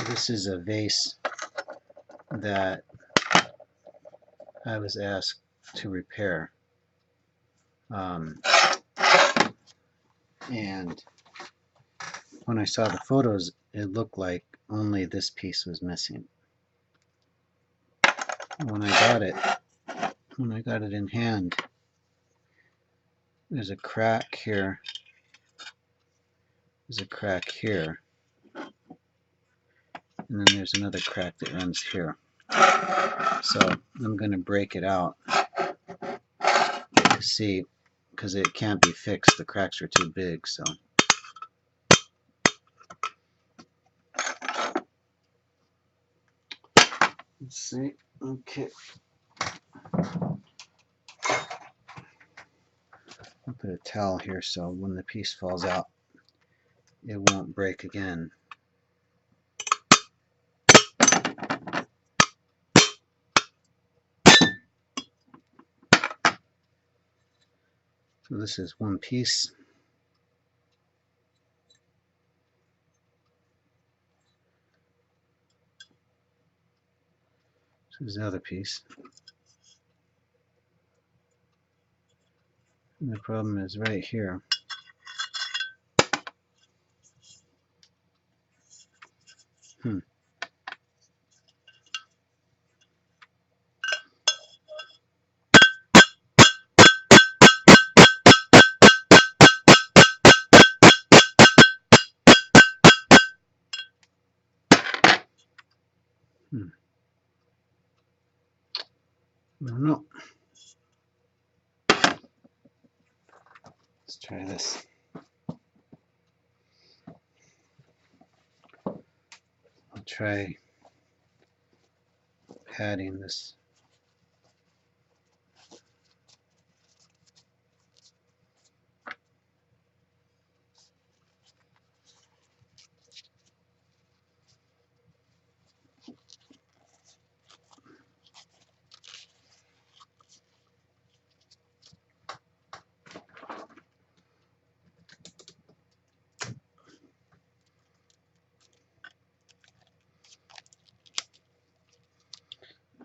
This is a vase that I was asked to repair. And when I saw the photos, it looked like only this piece was missing. When I got it in hand, there's a crack here. There's a crack here. And then there's another crack that runs here. So I'm going to break it out to see, because it can't be fixed. The cracks are too big. So let's see. Okay. I'll put a towel here so when the piece falls out, it won't break again. So this is one piece. This is the other piece. And the problem is right here. I don't know. Let's try this. I'll try padding this.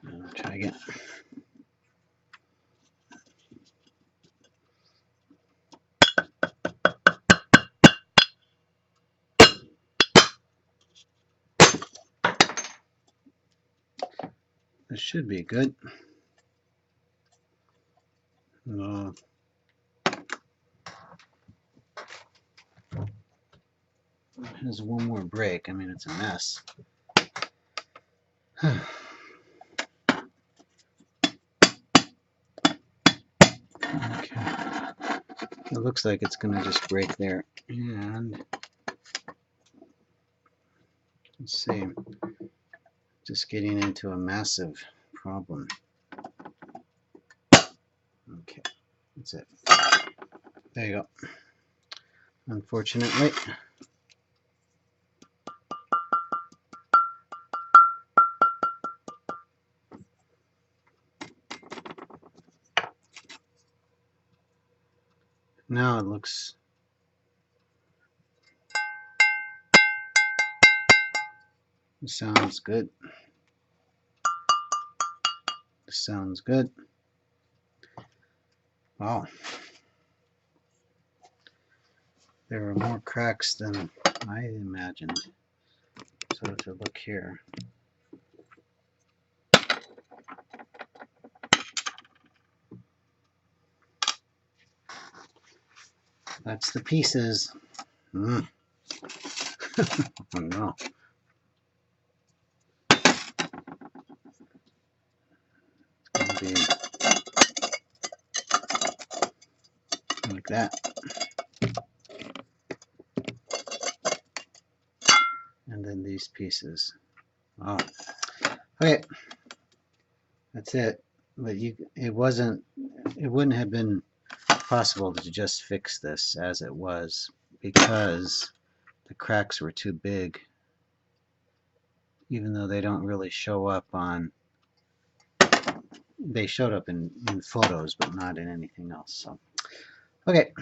I'll try again. This should be good. There's one more break. I mean, it's a mess. Okay. It looks like it's going to just break there. And let's see. Just getting into a massive problem. Okay, that's it. There you go. Unfortunately. Now it looks sounds good. Sounds good. Wow. There are more cracks than I imagined. So to look here. That's the pieces. Oh no. It's going to be like that. And then these pieces. Oh. Okay. That's it. But it wouldn't have been possible to just fix this as it was because the cracks were too big, even though they don't really show up on, they showed up in photos but not in anything else. So okay.